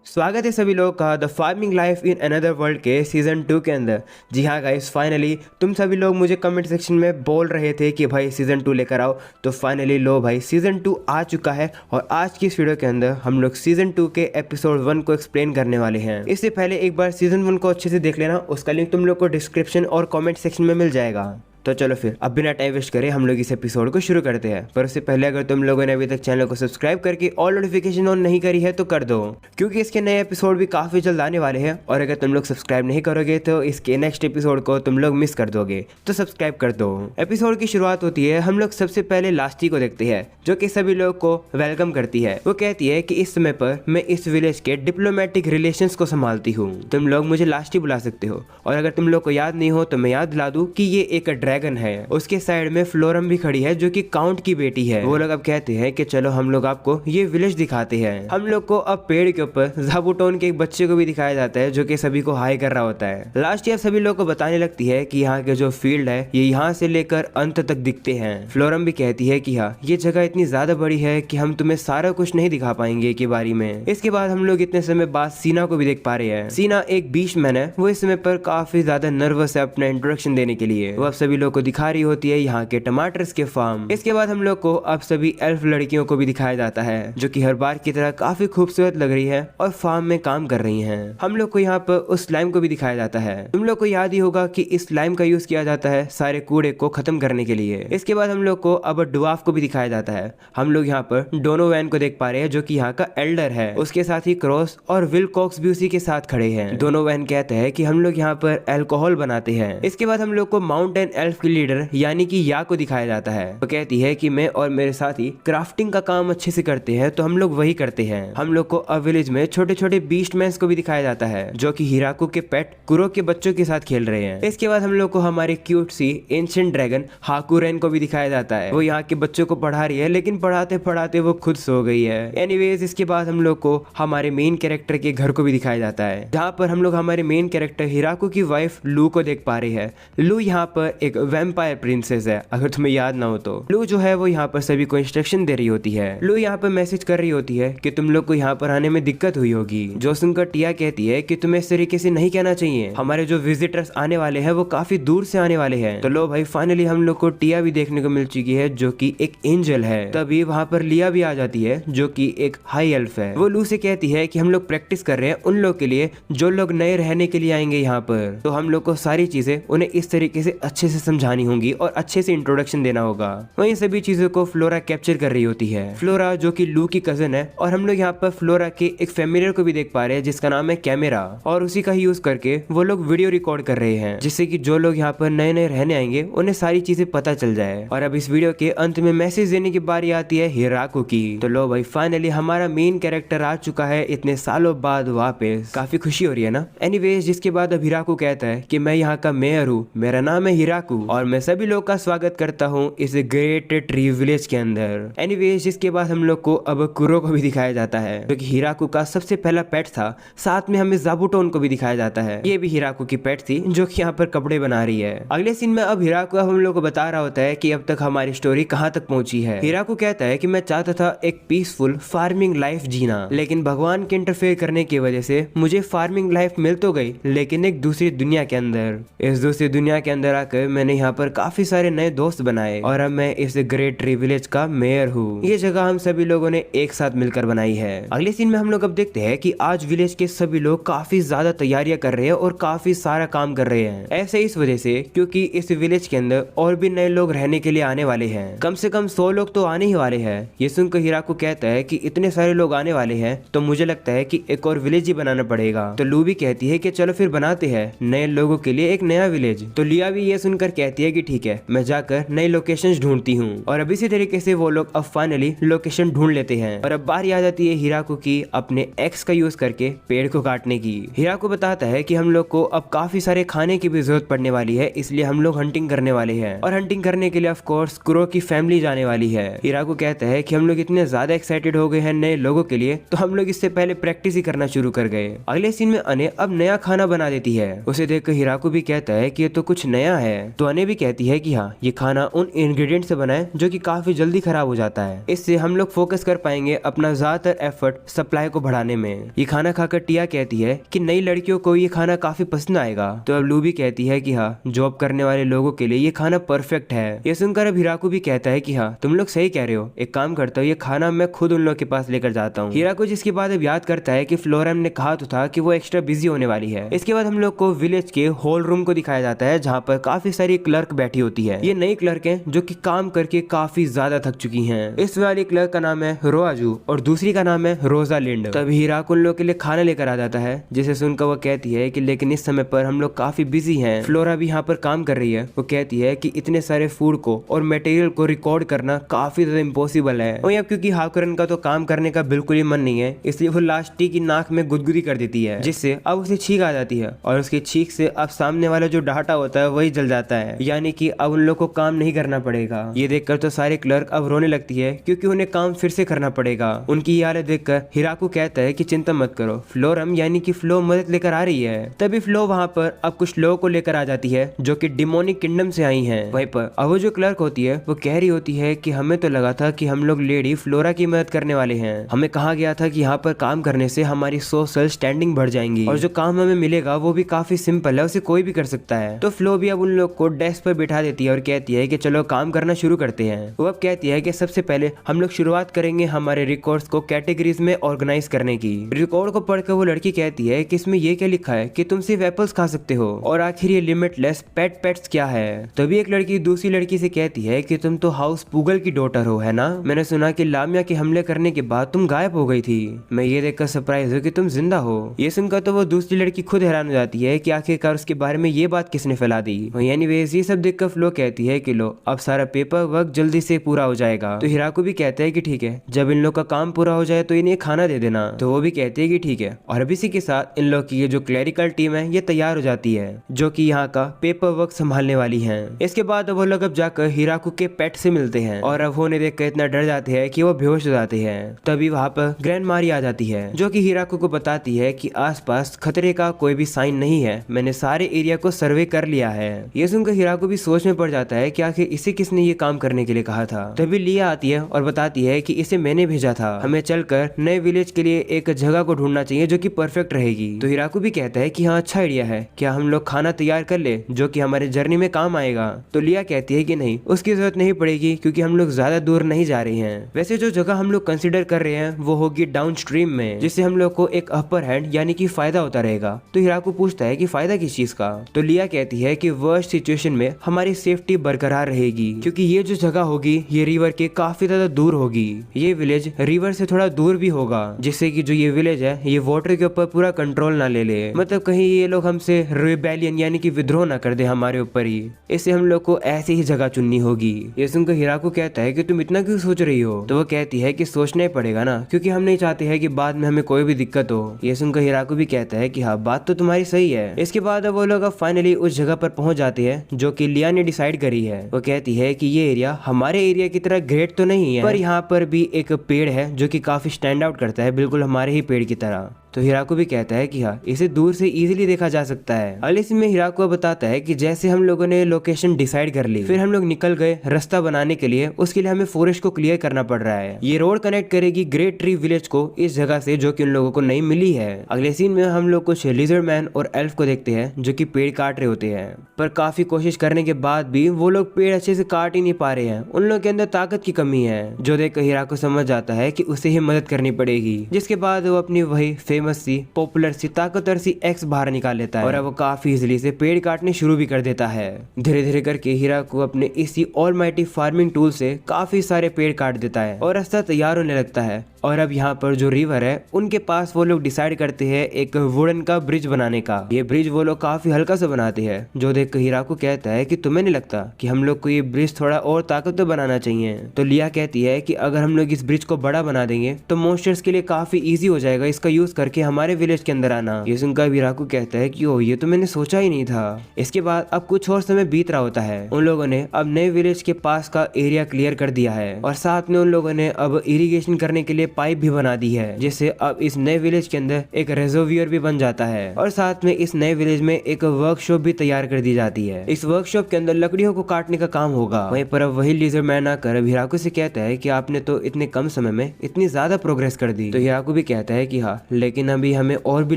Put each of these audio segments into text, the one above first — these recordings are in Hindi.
स्वागत है सभी लोगों का the farming life in another world के सीज़न 2 के अंदर। जी हाँ गाइस, फाइनली तुम सभी लोग मुझे कमेंट सेक्शन में बोल रहे थे कि भाई सीज़न 2 लेकर आओ, तो फाइनली लो भाई सीज़न 2 आ चुका है। और आज की इस वीडियो के अंदर हम लोग सीज़न 2 के एपिसोड 1 को एक्सप्लेन करने वाले हैं। इससे पहले एक बार सीज़न 1 को अच्छे से देख लेना, उसका लिंक तुम लोग को डिस्क्रिप्शन और कॉमेंट सेक्शन में मिल जाएगा। तो चलो फिर अब बिना टाइम वेस्ट करे हम लोग इस एपिसोड को शुरू करते हैं। पर उससे पहले अगर तुम लोगों ने अभी तक चैनल को सब्सक्राइब करके ऑल नोटिफिकेशन ऑन नहीं करी है तो कर दो, क्योंकि इसके नए एपिसोड भी काफी जल्द आने वाले हैं। और अगर तुम लोग सब्सक्राइब नहीं करोगे तो इसके नेक्स्ट एपिसोड को तुम लोग मिस कर दोगे, तो सब्सक्राइब कर दो। एपिसोड की शुरुआत होती है, हम लोग सबसे पहले लास्टी को देखते हैं जो कि सभी लोग को वेलकम करती है। वो कहती है कि इस समय पर मैं इस विलेज के डिप्लोमेटिक रिलेशंस को संभालती हूँ, तुम लोग मुझे लास्टी बुला सकते हो। और अगर तुम लोग को याद नहीं हो तो मैं याद दिला दूं कि ये एक ड्रैगन है। उसके साइड में फ्लोरम भी खड़ी है जो कि काउंट की बेटी है। वो लोग अब कहते हैं कि चलो हम लोग आपको ये विलेज दिखाते हैं। हम लोग को अब पेड़ के ऊपर ज़ाबूटोन के एक बच्चे को भी दिखाया जाता है जो कि सभी को हाई कर रहा होता है। लास्ट ईयर सभी लोग को बताने लगती है कि यहाँ के जो फील्ड है ये यहाँ से लेकर अंत तक दिखते हैं। फ्लोरम भी कहती है कि हाँ, ये जगह इतनी ज्यादा बड़ी है कि हम तुम्हें सारा कुछ नहीं दिखा पाएंगे के बारे में। इसके बाद हम लोग इतने समय बाद सीना को भी देख पा रहे हैं। सीना एक बीस्टमैन है, वो इस समय पर काफी ज्यादा नर्वस है अपना इंट्रोडक्शन देने के लिए। वो अब सभी लोग को दिखा रही होती है यहाँ के टमाटर्स के फार्म। इसके बाद हम लोग को अब सभी एल्फ लड़कियों को भी दिखाया जाता है जो कि हर बार की तरह काफी खूबसूरत लग रही है और फार्म में काम कर रही हैं। हम लोग को यहाँ पर उस स्लाइम को भी दिखाया जाता है। तुम लोग को याद ही होगा कि इस स्लाइम का यूज किया जाता है सारे कूड़े को खत्म करने के लिए। इसके बाद हम लोग को अब डुआफ को भी दिखाया जाता है। हम लोग यहाँ पर डोनोवैन को देख पा रहे हैं जो कि यहाँ का एल्डर है। उसके साथ ही क्रॉस और विल कॉक्स भी उसी के साथ खड़े हैं। डोनोवैन कहते हैं कि हम लोग यहाँ पर अल्कोहल बनाते हैं। इसके बाद हम लोग को माउंटेन एल्फ की लीडर यानी कि या को दिखाया जाता है। वो कहती है कि मैं और मेरे साथी क्राफ्टिंग का काम अच्छे से करते हैं, तो हम लोग वही करते हैं। हम लोग को अब विलेज में छोटे छोटे बीस्टमैन्स को भी दिखाया जाता है जो कि हिराकू के पेट कुरो के बच्चों के साथ खेल रहे हैं। इसके बाद हम लोग को हमारे क्यूट सी एंशिएंट ड्रैगन हाकुरेन को भी दिखाया जाता है। वो यहाँ के बच्चों को पढ़ा रही है, लेकिन पढ़ाते पढ़ाते वो खुद सो गई है। एनीवेज, इसके बाद हम लोग को हमारे मेन कैरेक्टर के घर को भी दिखाया जाता है, जहाँ पर हम लोग हमारे मेन कैरेक्टर हिराकू की वाइफ लू को देख पा रहे हैं। लू यहाँ पर एक वैम्पायर प्रिंसेस है, अगर तुम्हें याद ना हो तो। लू जो है वो यहाँ पर सभी को इंस्ट्रक्शन दे रही होती है। लू यहाँ पर मैसेज कर रही होती है कि तुम लोग को यहाँ पर आने में दिक्कत हुई होगी। जो सुनकर टिया कहती है कि तुम्हें इस तरीके से नहीं कहना चाहिए, हमारे जो विजिटर्स आने वाले हैं वो काफी दूर से आने वाले हैं। तो लो भाई, फाइनली हम लोग को टिया भी देखने को मिल चुकी है जो कि एक एंजल है। तभी वहाँ पर लिया भी आ जाती है जो कि एक हाई एल्फ है। वो लू से कहती है कि हम लोग प्रैक्टिस कर रहे हैं उन लोग के लिए जो लोग नए रहने के लिए आएंगे यहाँ पर, तो हम लोग को सारी चीजें उन्हें इस तरीके से अच्छे से समझानी होंगी और अच्छे से इंट्रोडक्शन देना होगा। वहीं सभी चीजों को फ्लोरा कैप्चर कर रही होती है। फ्लोरा जो कि लू की कजन है, और हम लोग यहाँ पर फ्लोरा के एक फेमिलियर को भी देख पा रहे हैं जिसका नाम है कैमरा, और उसी का ही यूज करके वो लोग वीडियो रिकॉर्ड कर रहे हैं जिससे कि जो लोग यहाँ पर नए नए रहने आएंगे उन्हें सारी चीजें पता चल जाए। और अब इस वीडियो के अंत में मैसेज देने की बारी आती है हिराकू की। तो लो भाई, फाइनली हमारा मेन कैरेक्टर आ चुका है इतने सालों बाद वापस। काफी खुशी हो रही है ना। एनीवेज, जिसके बाद अब हिराकू कहता है कि मैं यहाँ का मेयर हूँ, मेरा नाम है हिराकू और मैं सभी लोग का स्वागत करता हूँ इस ग्रेट ट्री विलेज के अंदर। एनीवेज, इसके बाद हम लोग को अब कुरो को भी दिखाया जाता है जो कि हिराकू का सबसे पहला पेट था। साथ में हमें ज़ाबूटोन को भी दिखाया जाता है, ये भी हिराकू की पेट थी जो कि यहाँ पर कपड़े बना रही है। अगले सीन में अब हिराकू हम लोग को बता रहा होता है कि अब तक हमारी स्टोरी कहाँ तक पहुंची है। हिराकू कहता है कि मैं चाहता था एक पीसफुल फार्मिंग लाइफ जीना, लेकिन भगवान के इंटरफेयर करने की वजह से मुझे फार्मिंग लाइफ मिल तो गई, लेकिन एक दूसरी दुनिया के अंदर। इस दूसरी दुनिया के अंदर आकर मैंने यहाँ पर काफी सारे नए दोस्त बनाए और अब मैं इस ग्रेट ट्री विलेज का मेयर हूँ। ये जगह हम सभी लोगों ने एक साथ मिलकर बनाई है। अगले सीन में हम लोग अब देखते हैं कि आज विलेज के सभी लोग काफी ज्यादा तैयारियां कर रहे हैं और काफी सारा काम कर रहे हैं। ऐसे इस वजह से क्योंकि इस विलेज के अंदर और भी नए लोग रहने के लिए आने वाले हैं। कम से कम 100 लोग तो आने ही वाले हैं। ये सुनकर हिराकू कहता है कि इतने सारे लोग आने वाले हैं तो मुझे लगता है कि एक और विलेज ही बनाना पड़ेगा। तो लू भी कहती है कि चलो फिर बनाते हैं नए लोगों के लिए एक नया विलेज। तो लिया भी ये सुनकर कहती है कि ठीक है, मैं जाकर नई लोकेशंस ढूंढती हूँ। और अब इसी तरीके से वो लोग अब फाइनली लोकेशन ढूंढ लेते हैं। और अब बारी आ जाती है हिराकू की अपने एक्स का यूज करके पेड़ को काटने की। हिराकू बताता है कि हम लोग को अब काफी सारे खाने की भी जरूरत पड़ने वाली है, इसलिए हम लोग हंटिंग करने वाले हैं। और हंटिंग करने के लिए ऑफ कोर्स कुरो की फैमिली जाने वाली है। हिराकू कहता है कि हम लोग इतने ज्यादा एक्साइटेड हो गए हैं नए लोगों के लिए, तो हम लोग इससे पहले प्रैक्टिस ही करना शुरू कर गए। अगले सीन में अने अब नया खाना बना देती है। उसे देखकर हिराकू भी कहता है कि ये तो कुछ नया है। तो अने भी कहती है कि हाँ, ये खाना उन इंग्रेडिएंट से बना है जो कि काफी जल्दी खराब हो जाता है। इससे हम लोग फोकस कर पाएंगे अपना ज्यादातर एफर्ट सप्लाई को बढ़ाने में। ये खाना खाकर टिया कहती है कि नई लड़कियों को ये खाना काफी पसंद आएगा। तो अब लू भी कहती है कि हाँ, जॉब करने वाले लोगों के लिए ये खाना परफेक्ट है। ये सुनकर अब हिराकू भी कहता है कि हाँ, तुम लोग सही कह रहे हो, एक काम करता हूँ, ये खाना मैं खुद उन लोग के पास लेकर जाता हूँ। हिराकू जिसके बाद अब याद करता है कि फ्लोरा ने कहा तो था कि वो एक्स्ट्रा बिजी होने वाली है। इसके बाद हम लोग को विलेज के हॉल रूम को दिखाया जाता है जहाँ पर काफी सारी क्लर्क बैठी होती है। ये नई क्लर्क है जो कि काम करके काफी ज्यादा थक चुकी हैं। इस वाली क्लर्क का नाम है रोआजू और दूसरी का नाम है रोजालिंड। तब हिराकू उन लोग के लिए खाना लेकर आ जाता है, जिसे सुनकर वो कहती है कि लेकिन इस समय पर हम लोग काफी बिजी हैं। फ्लोरा भी यहाँ पर काम कर रही है। वो कहती है कि इतने सारे फूड को और मटेरियल को रिकॉर्ड करना काफी ज्यादा इम्पॉसिबल है। और अब क्योंकि हाकरन का तो काम करने का बिल्कुल ही मन नहीं है, इसलिए वो लास्ट टी की नाक में गुदगुदी कर देती है, जिससे अब उसे छींक आ जाती है और उसकी छींक से अब सामने वाला जो डाटा होता है वही जल जाता है। यानी कि अब उन लोग को काम नहीं करना पड़ेगा। ये देखकर तो सारे क्लर्क अब रोने लगती है क्योंकि उन्हें काम फिर से करना पड़ेगा। उनकी ये हालत देखकर हिराकू कहता है कि चिंता मत करो, फ्लोरम यानी कि फ्लो मदद लेकर आ रही है। तभी फ्लो वहाँ पर अब कुछ लोगों को लेकर आ जाती है जो कि डिमोनिक किंगडम से आई हैं। वहीं पर अब वो जो क्लर्क होती है वो कह रही होती है कि हमें तो लगा था कि हम लोग लेडी फ्लोरा की मदद करने वाले हैं। हमें कहा गया था कि यहाँ पर काम करने से हमारी सोशल स्टैंडिंग बढ़ जाएंगी और जो काम हमें मिलेगा वो भी काफी सिंपल है, उसे कोई भी कर सकता है। तो फ्लो भी अब उन लोग को डेस्क पर बिठा देती है और कहती है कि चलो काम करना शुरू करते हैं। वो अब कहती है कि सबसे पहले हम लोग शुरुआत करेंगे हमारे रिकॉर्ड्स को कैटेगरीज में ऑर्गेनाइज करने की। रिकॉर्ड को पढ़कर वो लड़की कहती है कि इसमें ये क्या लिखा है कि तुम सिर्फ एप्पल्स खा सकते हो और आखिर ये लिमिटलेस पेट्स क्या है। तभी एक लड़की दूसरी लड़की से कहती है कि तुम तो हाउस पुगल की डॉटर हो, है ना? मैंने सुना कि लामिया के हमले करने के बाद तुम गायब हो गई थी। मैं ये देखकर सरप्राइज हूँ कि तुम जिंदा हो। ये सुनकर तो वो दूसरी लड़की खुद हैरान हो जाती है कि आखिरकार उसके बारे में ये बात किसने फैला दी। एनीवेज ये सब देखकर फ्लो कहती है कि लो, अब सारा पेपर वर्क जल्दी से पूरा हो जाएगा। तो हिराकू भी कहता है कि ठीक है, जब इन लोग का काम पूरा हो जाए तो इन्हें खाना दे देना। तो वो भी कहती है कि ठीक है। और अब इसी के साथ इन लोग की ये जो क्लरिकल टीम है ये तैयार हो जाती है, जो कि यहाँ का पेपर वर्क संभालने वाली है। इसके बाद वो लोग अब जाकर हिराकू के पेट से मिलते हैं और अब उन्हें देखकर इतना डर जाते हैं कि वो बेहोश हो जाते हैं। तभी वहाँ पर ग्रैंड मारी आ जाती है, जो कि हिराकू को बताती है कि आसपास खतरे का कोई भी साइन नहीं है, मैंने सारे एरिया को सर्वे कर लिया है। ये सुनकर हिराकू भी सोच में पड़ जाता है कि आखिर इसे किसने ये काम करने के लिए कहा था। तभी लिया आती है और बताती है कि इसे मैंने भेजा था, हमें चलकर नए विलेज के लिए एक जगह को ढूंढना चाहिए जो कि परफेक्ट रहेगी। तो हिराकू भी कहता है कि हाँ, अच्छा आइडिया है, क्या हम लोग खाना तैयार कर ले जो कि हमारे जर्नी में काम आएगा। तो लिया कहती है कि नहीं, उसकी जरूरत नहीं पड़ेगी क्योंकि हम लोग ज्यादा दूर नहीं जा रहे हैं। वैसे जो जगह हम लोग कंसिडर कर रहे हैं वो होगी डाउन स्ट्रीम में, जिससे हम लोग को एक अपर हैंड यानी कि फायदा होता रहेगा। तो हिराकू पूछता है कि फायदा किस चीज का। तो लिया कहती है कि वर्स्ट सिचुएशन में हमारी सेफ्टी बरकरार रहेगी क्योंकि ये जो जगह होगी ये रिवर के काफी ज्यादा दूर होगी। ये विलेज रिवर से थोड़ा दूर भी होगा, जिससे कि जो ये विलेज है ये वाटर के ऊपर पूरा कंट्रोल ना ले ले, मतलब कहीं ये लोग हमसे रिबेलियन यानी कि विद्रोह ना कर दे हमारे ऊपर ही। इससे हम लोग को ऐसी ही जगह चुननी होगी। ये सुनकर हिराकू कहता है कि तुम इतना क्यों सोच रही हो। तो वो कहती है कि सोचना ही पड़ेगा ना, क्योंकि हम नहीं चाहते हैं कि बाद में हमें कोई भी दिक्कत हो। ये सुनकर हिराकू भी कहता है कि हाँ, बात तो तुम्हारी सही है। इसके बाद वो लोग अब फाइनली उस जगह पर पहुंच जाते हैं जो कि लिया ने डिसाइड करी है। वो कहती है कि ये एरिया हमारे एरिया की तरह ग्रेट तो नहीं है, पर यहाँ पर भी एक पेड़ है जो कि काफी स्टैंड आउट करता है, बिल्कुल हमारे ही पेड़ की तरह। तो हिराकू भी कहता है कि हाँ, इसे दूर से इजीली देखा जा सकता है। अगले सीन में हिराकू बताता है कि जैसे हम लोगों ने लोकेशन डिसाइड कर ली, फिर हम लोग निकल गए रास्ता बनाने के लिए। उसके लिए हमें फॉरेस्ट को क्लियर करना पड़ रहा है। ये रोड कनेक्ट करेगी ग्रेट ट्री विलेज को इस जगह से जो कि उन लोगों को नहीं मिली है। अगले सीन में हम लोग कुछ लिजर्ड मैन और एल्फ को देखते हैं जो कि पेड़ काट रहे होते हैं, पर काफी कोशिश करने के बाद भी वो लोग पेड़ अच्छे से काट ही नहीं पा रहे हैं। उन लोगों के अंदर ताकत की कमी है, जो देखकर हिराकू समझ जाता है कि उसे ही मदद करनी पड़ेगी। जिसके बाद वो अपनी वही फेमस सी पॉपुलर सी ताकतवर सी एक्स बाहर निकाल लेता है और अब वो काफी इजीली से पेड़ काटने शुरू भी कर देता है। धीरे धीरे करके हिराकू अपने इसी ऑलमाइटी फार्मिंग टूल से काफी सारे पेड़ काट देता है और रास्ता तैयार होने लगता है। और अब यहाँ पर जो रिवर है उनके पास वो लोग डिसाइड करते हैं एक वुडन का ब्रिज बनाने का। ये ब्रिज वो लोग काफी हल्का सा बनाते हैं, जो देख कर हिराकू कहता है कि तुम्हें नहीं लगता कि हम लोग को ये ब्रिज थोड़ा और ताकतवर बनाना चाहिए। तो लिया कहती है कि अगर हम लोग इस ब्रिज को बड़ा बना देंगे तो मॉन्स्टर्स के लिए काफी इजी हो जाएगा इसका यूज करके करके हमारे विलेज के अंदर आना। ये सुनकर हिराकू कहता है कि ओ ये तो मैंने सोचा ही नहीं था। इसके बाद अब कुछ और समय बीत रहा होता है। उन लोगों ने अब नए विलेज के पास का एरिया क्लियर कर दिया है और साथ में उन लोगों ने अब इरिगेशन करने के लिए पाइप भी बना दी है, जिससे अब इस नए विलेज के अंदर एक रेजर्वियर भी बन जाता है और साथ में इस नए विलेज में एक वर्कशॉप भी तैयार कर दी जाती है। इस वर्कशॉप के अंदर लकड़ियों को काटने का काम होगा। वहीं पर अब वही लिजर्ड मैन आकर हिराकू से कहता है कि आपने तो इतने कम समय में इतनी ज्यादा प्रोग्रेस कर दी। तो हिराकू भी कहता है कि हाँ, लेकिन अभी हमें और भी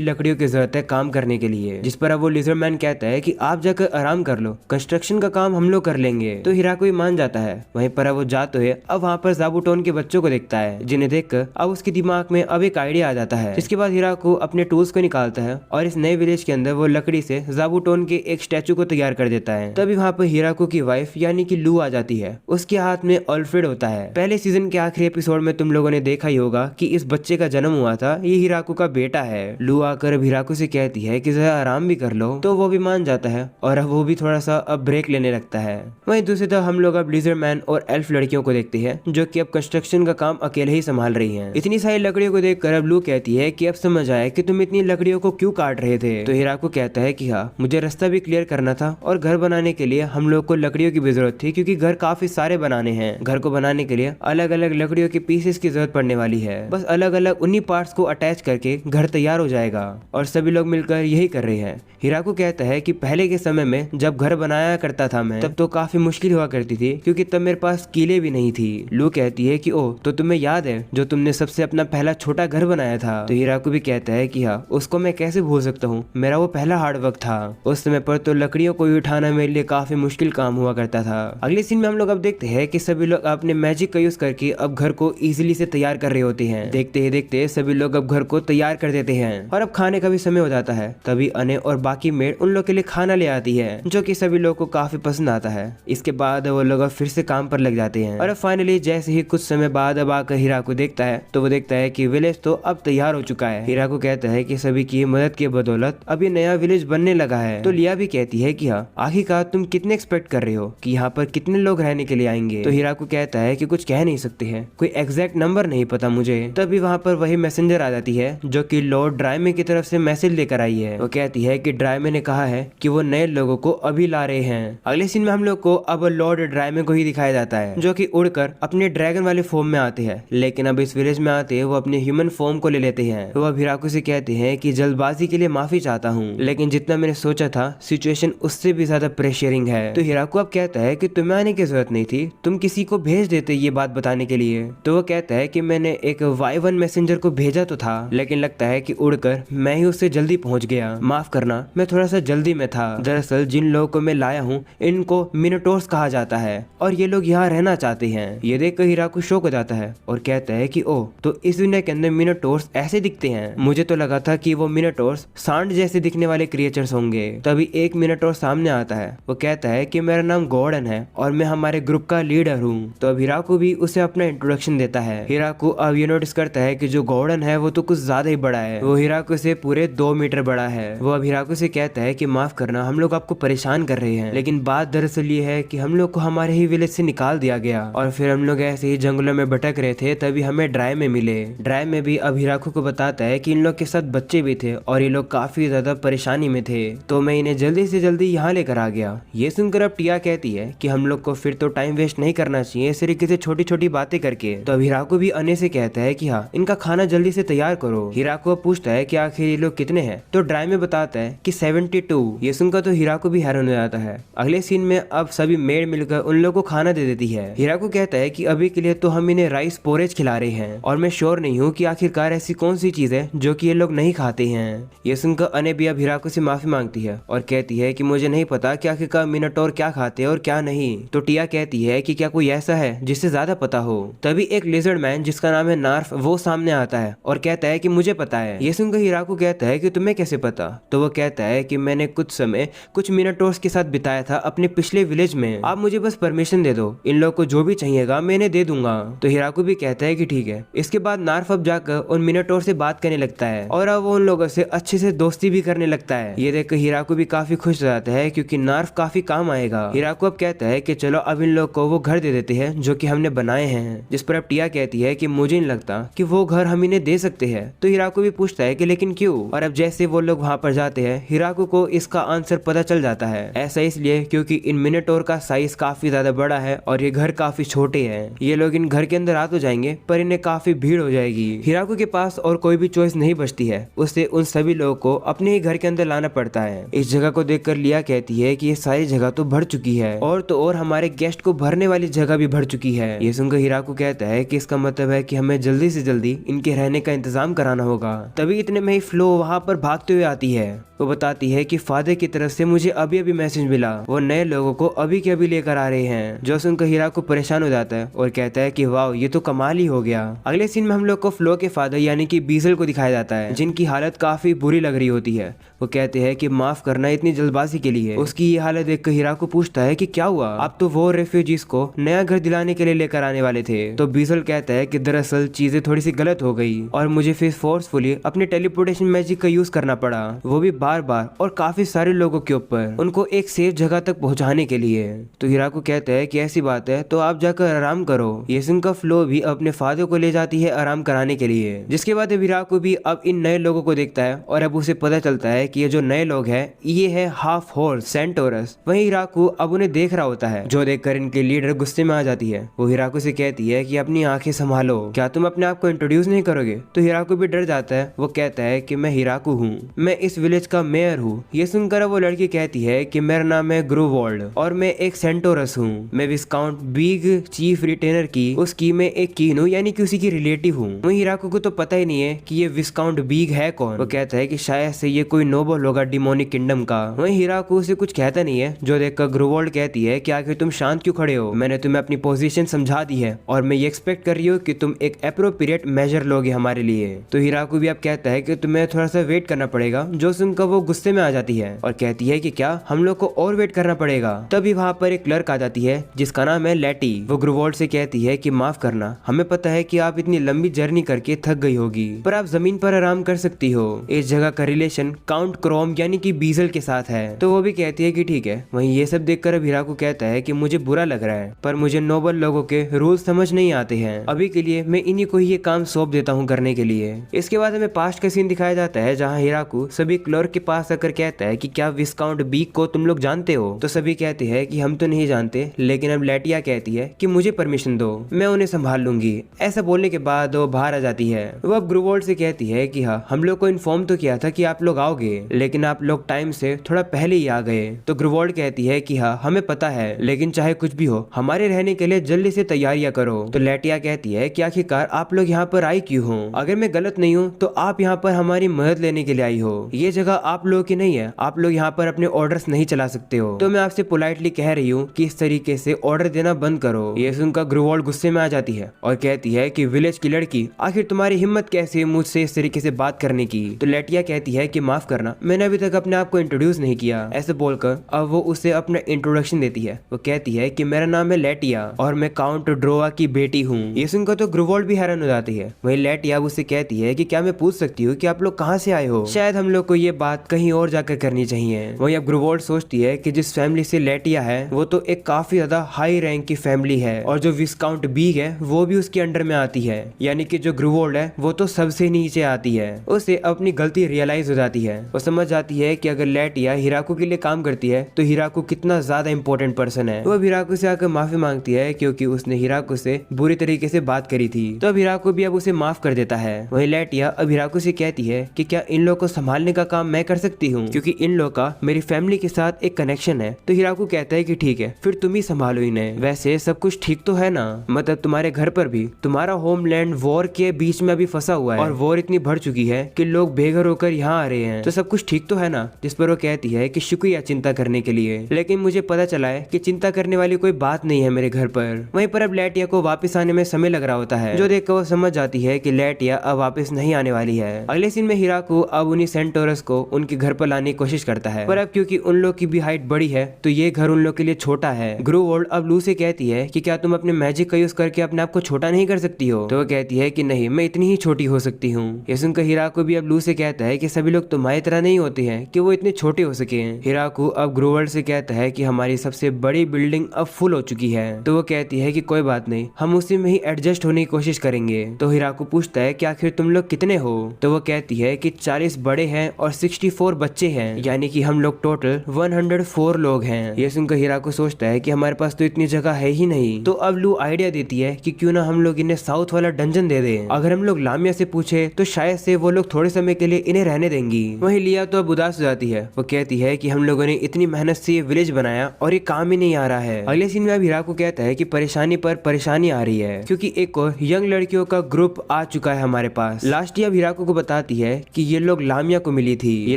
लकड़ियों की जरूरत है काम करने के लिए। जिस पर अब वो लिजर्ड मैन कहता है कि आप जाकर आराम कर लो, कंस्ट्रक्शन का काम हम लोग कर लेंगे। तो हिराकू भी मान जाता है। वहीं पर अब वो जाते हुए अब वहाँ पर ज़ाबूटोन के बच्चों को देखता है, जिन्हें देखकर अब उसके दिमाग में अब एक आइडिया आ जाता है। जिसके बाद हिराकू अपने टूल्स को निकालता है और इस नए विलेज के अंदर वो लकड़ी से ज़ाबूटोन के एक स्टैचू को तैयार कर देता है। तभी वहाँ पर हिराकू की वाइफ यानी कि लू आ जाती है। उसके हाथ में ऑल्फ्रेड होता है। पहले सीजन के आखिरी एपिसोड में तुम लोगों ने देखा ही होगा कि इस बच्चे का जन्म हुआ था, ये हिराकू का बेटा है। लू आकर हिराकू से कहती है कि जरा आराम भी कर लो, तो वो भी मान जाता है और अब वो भी थोड़ा सा अब ब्रेक लेने लगता है। वहीं दूसरी तरफ हम लोग अब लिजर्ड मैन और एल्फ लड़कियों को देखते हैं, जो कि अब कंस्ट्रक्शन का काम अकेले ही संभाल रही हैं। इतनी सारी लकड़ियों को देखकर अब लू कहती है कि अब समझ आया कि तुम इतनी लकड़ियों को क्यों काट रहे थे। तो हिराकू कहता है कि हाँ, मुझे रास्ता भी क्लियर करना था और घर बनाने के लिए हम लोग को लकड़ियों की भी जरूरत थी, क्योंकि घर काफी सारे बनाने हैं। घर को बनाने के लिए अलग अलग लकड़ियों के पीसेस की जरूरत पड़ने वाली है। बस अलग अलग उन्हीं पार्ट्स को अटैच करके घर तैयार हो जाएगा और सभी लोग मिलकर यही कर रहे हैं। हिराकू कहता है कि पहले के समय में जब घर बनाया करता था मैं, तब तो काफी मुश्किल हुआ करती थी, क्योंकि तब मेरे पास कीले भी नहीं थी। लू कहती है कि ओ, तो तुम्हें याद है जो तुमने सबसे अपना पहला छोटा घर बनाया था। तो हिराकू भी कहता है कि हाँ, उसको मैं कैसे भूल सकता हूँ, मेरा वो पहला हार्ड वर्क था। उस समय पर तो लकड़ियों को उठाना मेरे लिए काफी मुश्किल काम हुआ करता था। अगले सीन में हम लोग अब देखते हैं कि सभी लोग अपने मैजिक का यूज करके अब घर को इजीली से तैयार कर रहे होते हैं। देखते ही देखते सभी लोग अब घर को तैयार कर देते हैं और अब खाने का भी समय हो जाता है। तभी अने और बाकी मेड उन लोग के लिए खाना ले आती है, जो कि सभी लोग को काफी पसंद आता है। इसके बाद वो लोग अब फिर से काम पर लग जाते हैं और अब फाइनली जैसे ही कुछ समय बाद अब आकर हिराकू देखता है, तो वो देखता है कि विलेज तो अब तैयार हो चुका है। हिराकू कहता है कि सभी की मदद की बदौलत अब ये नया विलेज बनने लगा है। तो लिया भी कहती है कि हाँ, आखिरकार तुम कितने एक्सपेक्ट कर रहे हो कि यहाँ पर कितने लोग रहने के लिए आएंगे। तो हिराकू कहता है कि कुछ कह नहीं सकते हैं, कोई एग्जैक्ट नंबर नहीं पता मुझे। तभी वहाँ पर वही मैसेंजर आ जाती है, जो कि लॉर्ड ड्राइमे की तरफ से मैसेज लेकर आई है। वो कहती है कि ड्राइमे ने कहा है कि वो नए लोगों को अभी ला रहे हैं। अगले सीन में हम लोग को अब लॉर्ड ड्राइमे को ही दिखाया जाता है, जो कि उड़कर अपने ड्रैगन वाले फॉर्म में आते हैं, लेकिन अब इस विलेज में आते वो अपने ह्यूमन फॉर्म को ले लेते हैं। वो अब हिराकू से कहते हैं कि जल्दबाजी के लिए माफी चाहता हूँ, लेकिन जितना मैंने सोचा था सिचुएशन उससे भी ज्यादा प्रेशरिंग है। तो हिराकू अब कहता है कि तुम्हें आने की जरूरत नहीं थी, तुम किसी को भेज देते ये बात बताने के लिए। तो वो कहता है कि मैंने एक Y1 मैसेंजर को भेजा तो था, लेकिन लगता है कि उड़कर मैं ही उससे जल्दी पहुंच गया। माफ करना, मैं थोड़ा सा जल्दी में था। दरअसल जिन लोगों को मैं लाया हूँ इनको मिनोटोर्स कहा जाता है और ये लोग यहाँ रहना चाहते हैं। ये देखकर हिराकू शॉक हो जाता है और कहता है कि ओह, तो इस दुनिया के अंदर मिनोटोर्स ऐसे दिखते हैं। मुझे तो लगा था कि वो मिनोटोर्स सांड जैसे दिखने वाले क्रिएचर्स होंगे। तभी एक मिनोटोर सामने आता है। वो कहता है कि मेरा नाम गॉर्डन है और मैं हमारे ग्रुप का लीडर हूँ। तो अब हिराकू भी उसे अपना इंट्रोडक्शन देता है। हिराकू अब ये नोटिस करता है कि जो गॉर्डन है वो तो कुछ ज्यादा ही बड़ा है। वो हिराकू से पूरे 2 मीटर बड़ा है। वो अब हिराकू से कहता है कि माफ करना, हम लोग आपको परेशान कर रहे हैं, लेकिन बात दरअसल ये है कि हम लोग को हमारे ही विलेज से निकाल दिया गया और फिर हम लोग ऐसे ही जंगलों में भटक रहे थे, तभी हमें ड्राई में मिले। ड्राई में भी अब हिराकू को बताता है कि इन लोग के साथ बच्चे भी थे और ये लोग काफी ज्यादा परेशानी में थे, तो मैं इन्हें जल्दी से जल्दी यहाँ लेकर आ गया। ये सुनकर अब टिया कहती है कि हम लोग को फिर तो टाइम वेस्ट नहीं करना चाहिए इस तरीके से छोटी छोटी बातें करके। तो अब हिराकू भी अने से कहता है कि हाँ, इनका खाना जल्दी से तैयार करो। हिराकू अब पूछता है कि आखिर ये लोग कितने हैं, तो ड्राई में बताता है कि 72। ये सुनकर तो हिराकू भी हैरान हो जाता है। अगले सीन में अब सभी मेड मिलकर उन लोगों को खाना दे देती है। हिराकू कहता है कि अभी के लिए तो हम इन्हें राइस पोरेज खिला रहे हैं और मैं श्योर नहीं हूँ कि आखिरकार ऐसी कौन सी चीज है जो कि ये लोग नहीं खाते हैं। ये सुनकर अने भी अब हिराकू से माफी मांगती है और कहती है कि मुझे नहीं पता कि आखिरकार मिनोटोर क्या खाते हैं और क्या नहीं। तो टिया कहती है कि क्या कोई ऐसा है जिससे ज्यादा पता हो। तभी एक लिजर्ड मैन जिसका नाम है नार्फ वो सामने आता है और कहता है कि मुझे पता है। ये सुनकर हिराकू कहता है कि तुम्हें कैसे पता। तो वो कहता है कि मैंने कुछ समय कुछ मिनोटोर्स के साथ बिताया था अपने पिछले विलेज में, आप मुझे बस परमिशन दे दो, इन लोग को जो भी चाहिएगा मैं इन्हें दे दूंगा। तो हिराकू भी कहता है कि ठीक है। इसके बाद नार्फ अब जाकर उन मिनोटोर से बात करने लगता है और अब वो उन लोगों से अच्छे से दोस्ती भी करने लगता है। ये देखकर हिराकू भी काफी खुश हो जाता है क्योंकि नार्फ काफी काम आएगा। हिराकू अब कहता है कि चलो अब इन लोग को वो घर दे देते हैं जो कि हमने बनाए हैं। जिस पर अब टिया कहती है कि मुझे नहीं लगता कि वो घर हम इन्हें दे सकते हैं। तो हिराकू भी पूछता है कि लेकिन क्यों। और अब जैसे वो लोग वहाँ पर जाते हैं हिराकू को इसका आंसर पता चल जाता है। ऐसा इसलिए क्योंकि इन मिनोटोर का साइज काफी ज्यादा बड़ा है और ये घर काफी छोटे हैं। ये लोग इन घर के अंदर आ तो जाएंगे पर इन्हें काफी भीड़ हो जाएगी। हिराकू के पास और कोई भी चॉइस नहीं बचती है, उसे उन सभी लोगों को अपने ही घर के अंदर लाना पड़ता है। इस जगह को देखकर लिया कहती है कि ये सारी जगह तो भर चुकी है और तो और हमारे गेस्ट को भरने वाली जगह भी भर चुकी है। ये सुनकर हिराकू कहता है कि इसका मतलब है कि हमें जल्दी से जल्दी इनके रहने का इंतजाम कराना होगा। तभी इतने में ही फ्लो वहाँ पर भागते हुए आती है। वो बताती है कि फादर की तरफ से मुझे अभी अभी मैसेज मिला, वो नए लोगों को अभी के अभी लेकर आ रहे हैं। जो सुनकर हिराकू परेशान हो जाता है और कहता है कि वाह ये तो कमाल ही हो गया। अगले सीन में हम लोग को फ्लो के फादर यानी कि बीजल को दिखाया जाता है, जिनकी हालत काफी बुरी लग रही होती है। वो कहते हैं कि माफ करना इतनी जल्दबाजी के लिए। उसकी ये हालत देखकर हिराकू पूछता है कि क्या हुआ, आप तो वो रेफ्यूजीज को नया घर दिलाने के लिए लेकर आने वाले थे। तो बीजल कहता है कि दरअसल चीजें थोड़ी सी गलत हो गई और मुझे फिर फोर्सफुली अपने टेलीपोर्टेशन मैजिक का यूज करना पड़ा, वो भी बार बार और काफी सारे लोगों के ऊपर, उनको एक सेफ जगह तक पहुंचाने के लिए। तो हिराकू कहता है कि ऐसी बात है तो आप जाकर आराम करो। ये सुनकर फ्लो भी अपने फादर को ले जाती है आराम कराने के लिए। जिसके बाद हिराकू भी अब इन नए लोगों को देखता है और अब उसे पता चलता है कि ये जो नए लोग हैं ये है हाफ हॉर्स सेंटोरस। वहीं हिराकू अब उन्हें देख रहा होता है, जो देखकर इनके लीडर गुस्से में आ जाती है। वो हिराकू से कहती है कि अपनी आंखें संभालो, क्या तुम अपने आप को इंट्रोड्यूस नहीं करोगे। तो हिराकू भी डर जाता है। वो कहता है कि मैं हिराकू हूँ, मैं इस विलेज का मेयर हूँ। ये सुनकर वो लड़की कहती है कि मेरा नाम है ग्रूवोल्ड और मैं एक सेंटोरस हूँ। मैं विस्काउंट बिग चीफ रिटेनर की उसकी मैं एक कीन हूँ, यानी कि उसी की रिलेटिव हूँ। वहीं हिराकू को तो पता ही नहीं है कि ये विस्काउंट बिग है कौन। वो कहता है कि शायद से ये कोई नोबल होगा डिमोनिक किंगडम का। वहीं हिराकू उसे कुछ कहता नहीं है, जो देखकर ग्रूवोल्ड कहती है कि आखिर तुम शांत क्यों खड़े हो, मैंने तुम्हें अपनी पोजीशन समझा दी है और मैं ये एक्सपेक्ट कर रही हूँ कि तुम एक एप्रोप्रिएट मेजर लोगे हमारे लिए। तो हिराकू भी अब कहता है कि तुम्हें थोड़ा सा वेट करना पड़ेगा। जो सुनकर वो गुस्से में आ जाती है और कहती है कि क्या हम लोग को और वेट करना पड़ेगा। तभी वहाँ पर एक क्लर्क आ जाती है जिसका नाम है लेटी। वो ग्रूवोल्ड से कहती है कि माफ करना, हमें पता है कि आप इतनी लंबी जर्नी करके थक गई होगी, पर आप जमीन पर आराम कर सकती हो। इस जगह का रिलेशन काउंट क्रोम यानी कि बीजल के साथ है। तो वो भी कहती है कि ठीक है। वहीं ये सब देखकर अब हिराकू कहता है कि मुझे बुरा लग रहा है पर मुझे नोबल लोगों के रूल समझ नहीं आते हैं। अभी के लिए मैं इन्हीं को ही ये काम सौंप देता हूँ करने के लिए। इसके बाद हमें पास्ट का सीन दिखाया जाता है जहाँ हिराकू सभी क्लर्क के पास आकर कहता है कि क्या विस्काउंट बीक को तुम लोग जानते हो। तो सभी कहते हैं कि हम तो नहीं जानते, लेकिन अब लेटिया कहती है कि मुझे परमिशन दो, मैं उन्हें संभाल लूंगी। ऐसा बोलने के बाद वो बाहर आ जाती है। वो अब ग्रूवोल्ड से कहती है कि हाँ हम लोग को इन्फॉर्म तो किया था कि आप लोग आओगे, लेकिन आप लोग टाइम से थोड़ा पहले ही आ गए। तो ग्रूवोल्ड कहती है कि हाँ हमें पता है, लेकिन चाहे कुछ भी हो हमारे रहने के लिए जल्दी से तैयारियां करो। तो लेटिया कहती है कि आखिरकार आप लोग यहाँ पर आई क्यों हो, अगर मैं गलत नहीं हूँ तो आप यहाँ पर हमारी मदद लेने के लिए आई हो। ये जगह आप लोगों की नहीं है, आप लोग यहाँ पर अपने ऑर्डर्स नहीं चला सकते हो। तो मैं आपसे पोलाइटली कह रही हूँ कि इस तरीके से ऑर्डर देना बंद करो। ये सुनकर ग्रूवोल्ड गुस्से में आ जाती है और कहती है कि विलेज की लड़की, आखिर तुम्हारी हिम्मत कैसे है मुझसे इस तरीके से बात करने की। तो लेटिया कहती है कि माफ करना, मैंने अभी तक अपने आप को इंट्रोड्यूस नहीं किया। ऐसे बोलकर अब वो उसे अपना इंट्रोडक्शन देती है। वो कहती है कि मेरा नाम है लेटिया और मैं काउंट ड्रोवा की बेटी हूँ। ये सुनकर तो ग्रूवोल्ड भी हैरान हो जाती है। वही लेटिया उससे कहती है कि क्या मैं पूछ सकती हूँ कि आप लोग कहाँ से आए हो, शायद हम लोग को ये बात कहीं और जाकर करनी चाहिए। वही अब ग्रूवोल्ड सोचती है कि जिस फैमिली से लेटिया है वो तो एक काफी ज्यादा हाई रैंक की फैमिली है और जो विस्काउंट बीग है वो भी उसके अंडर में आती है, यानी कि जो ग्रूवोल्ड है वो तो सबसे नीचे आती है। उसे अपनी गलती रियलाइज हो जाती है। वो समझ जाती है कि अगर लेटिया हिराकू के लिए काम करती है तो हिराकू कितना ज्यादा इंपॉर्टेंट पर्सन है। वो हिराकू से आकर माफी मांगती है क्योंकि उसने हिराकू से बुरी तरीके से बात करी थी। तो अब हिराकू भी अब उसे माफ कर देता है। वही लेटिया अब हिराकू से कहती है कि क्या इन लोगों को संभालने का काम मैं कर सकती हूँ, क्योंकि इन लोगों का मेरी फैमिली के साथ एक कनेक्शन है। तो हिराकू कहता है कि ठीक है फिर तुम ही संभालो इन्हें। वैसे सब कुछ ठीक तो है ना, मतलब तुम्हारे घर पर भी तुम्हारा होमलैंड वॉर के बीच में अभी फंसा हुआ है और वॉर इतनी बढ़ चुकी है कि लोग बेघर होकर यहाँ आ रहे हैं, तो सब कुछ ठीक तो है ना। जिस पर वो कहती है कि शुक्रिया चिंता करने के लिए, लेकिन मुझे पता चला है कि चिंता करने वाली कोई बात नहीं है मेरे घर पर। वहीं पर अब लेटिया को वापस आने में समय लग रहा होता है, जो देखकर वो समझ जाती है कि लेटिया अब वापस नहीं आने वाली है। अगले सीन में हिराकू अब उन्हीं सेंटोरस को उनके घर पर लाने की कोशिश करता है, पर अब क्योंकि उन लोग की भी हाइट बड़ी है तो ये घर उन लोग के लिए छोटा है। ग्रूवोल्ड अब लू से कहती है कि क्या तुम अपने मैजिक का यूज करके अपने आप को छोटा नहीं कर सकती हो। तो वो कहती है कि नहीं, मैं इतनी ही छोटी हो सकती हूँ। ये सुनकर हिराकू भी अब लू से कहता है कि सभी लोग तुम्हारी तरह नहीं होते हैं कि वो इतने छोटे हो सके। हिराकू अब ग्रूवोल्ड से कहता है कि हमारी सबसे बड़ी बिल्डिंग अब फुल हो चुकी है। तो वो कहती है कि कोई बात नहीं, हम उसी में ही एडजस्ट होने की कोशिश करेंगे। तो हिराकू पूछता है कि आखिर तुम लोग कितने हो? तो वो कहती है कि 40 बड़े हैं और 64 बच्चे हैं, यानी कि हम लोग टोटल 104 लोग हैं। ये सुनकर हिराको सोचता है कि हमारे पास तो इतनी जगह है ही नहीं। तो अब लू आइडिया देती है कि क्यों ना हम लोग इन्हें साउथ वाला डंजन दे दें। अगर हम लोग लामिया से पूछे तो शायद से वो लोग थोड़े समय के लिए इन्हें रहने देंगी। वहीं लिया तो अब उदास हो जाती है। वो कहती है कि हम लोगों ने इतनी मेहनत से ये विलेज बनाया और ये काम ही नहीं आ रहा है। अगले सीन में अब हिराको कहता है कि परेशानी पर परेशानी आ रही है, क्योंकि एक और यंग लड़कियों का ग्रुप आ चुका है हमारे पास। लास्ट अब हिराको को बताती है कि ये लोग लामिया को मिली थी, ये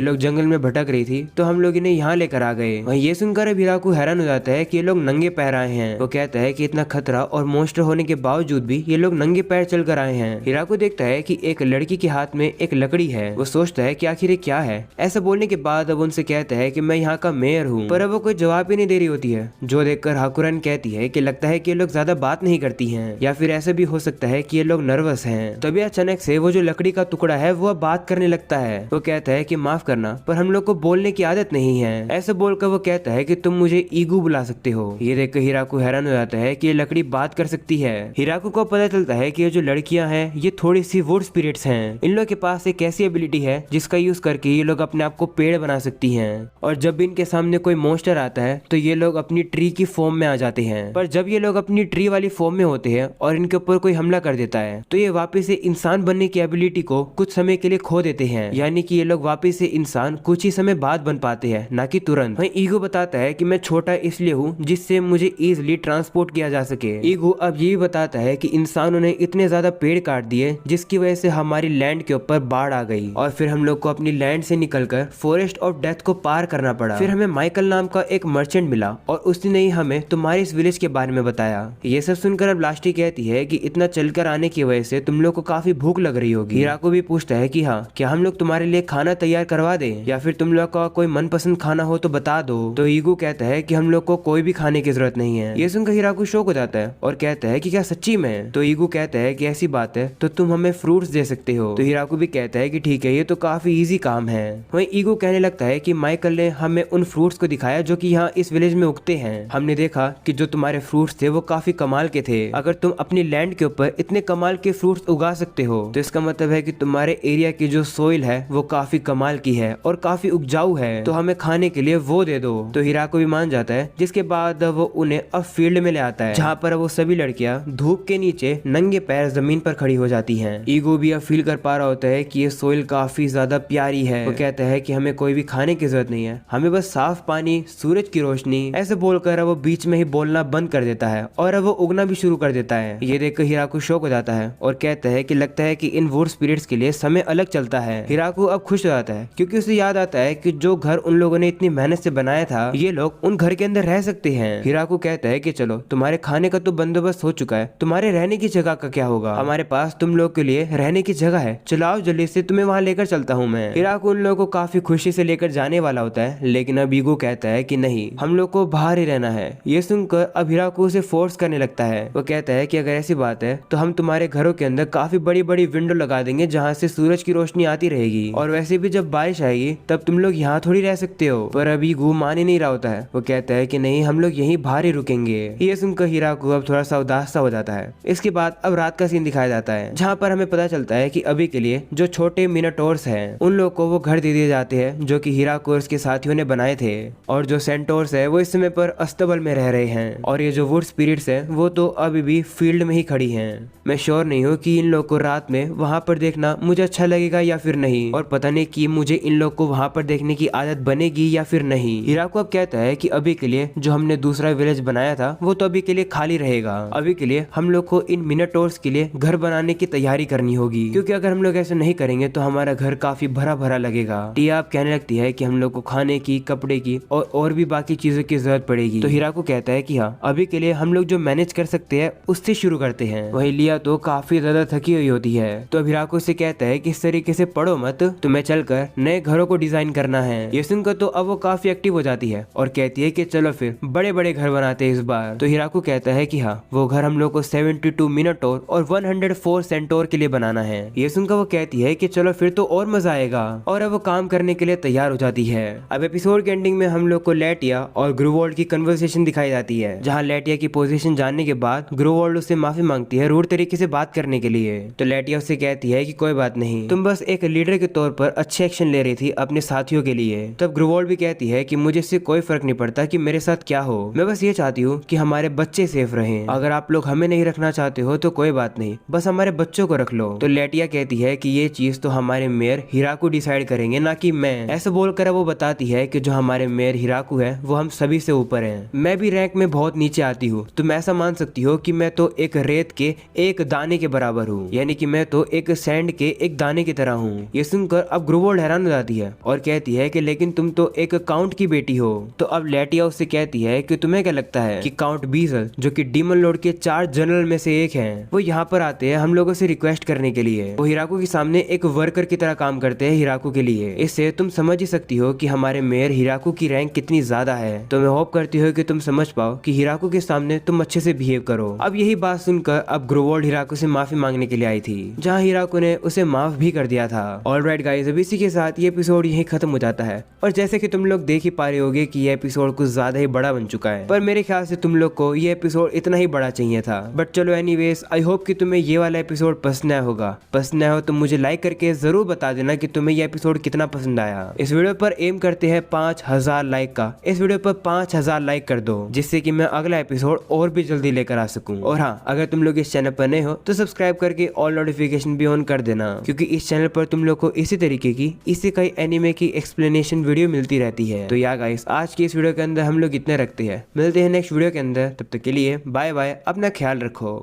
लोग जंगल में भटक रही थी तो हम लोग इन्हें यहाँ लेकर आ गए। वहीं ये सुनकर अब हिराको हैरान हो जाता है कि ये लोग नंगे पैर आए हैं। वो कहता है कि इतना खतरा और मॉन्स्टर होने के बावजूद भी ये लोग नंगे पैर चल कर आए हैं। हिराको देखता है कि एक लड़की के हाथ में एक लकड़ी है। वो सोचता है कि आखिर ये क्या है। ऐसा बोलने के बाद अब उनसे कहता है कि मैं यहाँ का मेयर हूँ, पर अब वो कोई जवाब ही नहीं दे रही होती है। जो देखकर हाकुरन कहती है कि लगता है कि ये लोग ज्यादा बात नहीं करती हैं, या फिर ऐसा भी हो सकता है कि ये लोग नर्वस हैं। तभी अचानक से वो जो लकड़ी का टुकड़ा है वो अब बात करने लगता है। वो कहता है कि माफ करना पर हम लोग को बोलने की आदत नहीं है। ऐसा बोलकर वो कहता है कि तुम मुझे ईगू बुला सकते हो। ये देखकर हिराको हैरान हो जाता है कि ये लकड़ी बात कर सकती है। हिराको को पता चलता है कि ये जो लड़कियां हैं ये थोड़ी सी वुड स्पिरिट्स हैं। इन लोगों के पास एक ऐसी एबिलिटी है जिसका यूज करके ये लोग अपने आप को पेड़ बना सकती हैं, और जब भी इनके सामने कोई मॉन्स्टर आता है तो ये लोग अपनी ट्री की फॉर्म में आ जाते हैं। पर जब ये लोग अपनी ट्री वाली फॉर्म में होते हैं और इनके ऊपर कोई हमला कर देता है तो ये वापस से इंसान बनने की एबिलिटी को कुछ समय के लिए खो देते हैं, यानी कि ये लोग वापस से इंसान कुछ ही समय बाद बन पाते हैं, ना कि तुरंत। वहीं ईगो बताता है कि मैं छोटा इसलिए हूँ जिससे मुझे इजिली ट्रांसपोर्ट किया जा सके। ईगो अब ये भी बताता है कि इंसानों ने इतने ज्यादा पेड़ काट दिए जिसकी वजह से हमारी लैंड के ऊपर बाढ़ आ गई, और फिर हम लोग को अपनी लैंड से निकलकर फॉरेस्ट ऑफ डेथ को पार करना पड़ा। फिर हमें माइकल नाम का एक मर्चेंट मिला और उसने ही हमें तुम्हारे इस विलेज के बारे में बताया। ये सब सुनकर अब लास्टी कहती है कि इतना चलकर आने की वजह से तुम लोग को काफी भूख लग रही होगी। हिराको भी पूछता है कि हाँ, क्या हम लोग तुम्हारे लिए खाना तैयार करवा दें, या फिर तुम लोग का कोई मनपसंद खाना हो तो बता दो। तो ईगो कहता है कि हम लोग को कोई भी खाने की जरूरत नहीं है। ये सुनकर हिराको शॉक हो जाता है और कहता है कि क्या सच्ची में? तो ईगो कहता है कि ऐसी बात है तो तुम हमें फ्रूट्स दे सकते हो। तो हिराको भी कहता है कि ठीक है, ये तो काफी इजी काम है। वहीं ईगो कहने लगता है कि माइकल ने हमें उन फ्रूट्स को दिखाया जो कि यहाँ इस विलेज में उगते हैं। हमने देखा कि जो तुम्हारे फ्रूट्स थे वो काफी कमाल के थे। अगर तुम अपनी लैंड के ऊपर इतने कमाल के फ्रूट्स उगा सकते हो तो इसका मतलब है कि तुम्हारे एरिया की जो सोइल है वो काफी कमाल की है और काफी उपजाऊ है, तो हमें खाने के लिए वो दे दो। तो हिराको भी मान जाता है, जिसके बाद वो उन्हें अब फील्ड में ले आता है जहाँ पर वो सभी लड़कियां धूप के नीचे नंगे पैर जमीन पर खड़ी हो जाती हैं। ईगो भी अब फील कर पा रहा होता है कि ये सोइल काफी ज्यादा प्यारी है। वो कहता है कि हमें कोई भी खाने की जरूरत नहीं है, हमें बस साफ पानी, सूरज की रोशनी। ऐसे बोलकर वो बीच में ही बोलना बंद कर देता है और अब वो उगना भी शुरू कर देता है। ये देखकर हिराको शॉक हो जाता है और कहता है कि लगता है कि इन वुड स्पिरिट्स के लिए समय अलग चलता है। हिराको अब खुश हो जाता है क्योंकि उसे याद आता है कि जो घर उन लोगों ने इतनी मेहनत से बनाया था ये लोग उन घर के अंदर रह सकते हैं। हिराको कहता है कि चलो, तुम्हारे खाने का तो बंदोबस्त हो चुका है, तुम्हारे रहने की जगह का क्या होगा? हमारे पास तुम लोग के लिए रहने की जगह है, चलाओ जल्दी से, तुम्हें वहाँ लेकर चलता हूँ मैं। हिराको उन लोगों को काफी खुशी से लेकर जाने वाला होता है, लेकिन अब ईगो कहता है कि नहीं, हम लोग को बाहर ही रहना है। ये सुनकर अब हिराको उसे फोर्स करने लगता है। वो कहता है कि अगर ऐसी बात है तो हम तुम्हारे घरों के अंदर काफी बड़ी बड़ी विंडो लगा देंगे जहाँ से सूरज की रोशनी आती रहेगी, और वैसे भी जब बारिश आएगी तब तुम लोग यहाँ थोड़ी रह सकते हो। पर अभी ईगो मान ही नहीं रहा होता है। वो कहता है कि नहीं, हम लोग यहीं बाहर ही रुकेंगे। ये सुनकर हिराको अब थोड़ा सा उदास सा हो जाता है। इसके बाद अब रात का सीन दिखाया जाता है जहाँ पर हमें पता चलता है कि अभी के लिए जो छोटे मिनोटोर्स हैं उन लोग को वो घर दे दिए जाते हैं जो कि हिराको और उसके साथियों ने बनाए थे, और जो सेंटोर्स है वो इस समय पर अस्तबल में रह रहे हैं, और ये जो वुड स्पिरिट्स है वो तो अभी भी फील्ड में ही खड़ी हैं। मैं श्योर नहीं हूँ कि इन लोग को रात में वहाँ पर देखना मुझे अच्छा लगेगा या फिर नहीं, और पता नहीं कि मुझे इन लोग को वहाँ पर देखने की आदत बनेगी या फिर नहीं। हिराको अब कहता है कि अभी के लिए जो हमने दूसरा विलेज बनाया था वो तो अभी के लिए खाली रहेगा। अभी के लिए हम लोग को इन मिनोटोर्स के लिए घर बनाने की तैयारी करनी होगी, क्योंकि अगर हम लोग ऐसा नहीं करेंगे तो हमारा घर काफी भरा भरा लगेगा। टिया अब कहने लगती है कि हम लोग को खाने की, कपड़े की और भी बाकी चीजों की जरूरत पड़ेगी। तो हिराको कहता है कि हाँ, अभी के लिए हम लोग जो मैनेज कर सकते हैं उससे शुरू करते हैं। वही लिया तो काफी ज्यादा थकी हुई होती है, तो हिराको से कहता है कि इस तरीके से पढ़ो मत, तुम्हें चलकर नए घरों को डिजाइन करना है। ये सुनकर तो अब वो काफी एक्टिव हो जाती है और कहती है कि चलो फिर बड़े बड़े घर बनाते हैं इस बार। तो हिराको कहता है कि हाँ, वो घर हम लोग को 72 मिनोटोर और 104 सेंटोर के लिए बनाना है। ये सुनकर वो कहती है कि चलो फिर तो और मजा आएगा, और अब वो काम करने के लिए तैयार हो जाती है। अब एपिसोड के एंडिंग में हम लोग को लेटिया और ग्रूवोल्ड की कन्वर्सेशन दिखाई जाती है, जहाँ लेटिया की पोजीशन जानने के बाद ग्रूवोल्ड उससे माफी मांगती है रूड तरीके से बात करने के लिए। तो लेटिया उससे कहती कहती है कि कोई बात नहीं, तुम बस एक लीडर के तौर पर अच्छे एक्शन ले रही थी अपने साथियों के लिए। तब ग्रोवोल्ड भी कहती है कि मुझे इससे कोई फर्क नहीं पड़ता कि मेरे साथ क्या हो, मैं बस ये चाहती हूँ कि हमारे बच्चे सेफ रहें। अगर आप लोग हमें नहीं रखना चाहते हो तो कोई बात नहीं, बस हमारे बच्चों को रख लो। तो लेटिया कहती है कि ये चीज तो हमारे मेयर हिराकू डिसाइड करेंगे, ना कि मैं। ऐसा बोलकर वो बताती है कि जो हमारे मेयर हिराकू है वो हम सभी से ऊपर है। मैं भी रैंक में बहुत नीचे आती हूँ, तुम ऐसा मान सकती हो कि मैं तो एक रेत के एक दाने के बराबर हूँ, यानी कि मैं तो एक सैंड के एक दाने की तरह हूँ। ये सुनकर अब ग्रोवोल्ड हैरान हो जाती है और कहती है कि लेकिन तुम तो एक काउंट की बेटी हो। तो अब लेटिया उससे कहती है कि तुम्हें क्या लगता है कि काउंट बीजल, जो कि डीमन लॉर्ड के 4 जनरल में से एक हैं, वो यहाँ पर आते हैं हम लोगों से रिक्वेस्ट करने के लिए। वो हिराकू के सामने एक वर्कर की तरह काम करते हैं हिराकू के लिए। इससे तुम समझ ही सकती हो कि हमारे मेयर हिराकू की रैंक कितनी ज्यादा है। तो मैं होप करती हूँ कि तुम समझ पाओ कि हिराकू के सामने तुम अच्छे से बिहेव करो। अब यही बात सुनकर अब ग्रोवोल्ड हिराकू से माफी मांगने के लिए आई थी, जहाँ हिराकू ने उसे माफ भी कर दिया था। ऑलराइट गाइस, अब इसी के साथ ये एपिसोड यहीं खत्म हो जाता है। और जैसे कि तुम लोग देख ही पा रहे होगे कि ये एपिसोड कुछ ज्यादा ही बड़ा बन चुका है, पर मेरे ख्याल से तुम लोग को ये एपिसोड इतना ही बड़ा चाहिए था। बट चलो एनीवेज, आई होप कि तुम्हें ये वाला एपिसोड पसंद आया होगा। पसंद आया हो तो मुझे लाइक करके जरूर बता देना कि तुम्हें ये एपिसोड कितना पसंद आया। इस वीडियो पर एम करते हैं 5000 लाइक का। इस वीडियो पर 5000 लाइक कर दो, जिससे कि मैं अगला एपिसोड और भी जल्दी लेकर आ सकूं। और हाँ, अगर तुम लोग इस चैनल पर नए हो तो सब्सक्राइब करके ऑल नोटिफिकेशन भी ऑन कर देना, क्योंकि इस चैनल पर तुम लोग को इसी तरीके की इससे कई एनिमे की एक्सप्लेनेशन वीडियो मिलती रहती है। तो या गाइस, आज की इस वीडियो के अंदर हम लोग इतने रखते हैं। मिलते हैं नेक्स्ट वीडियो के अंदर, तब तक के लिए बाय बाय, अपना ख्याल रखो।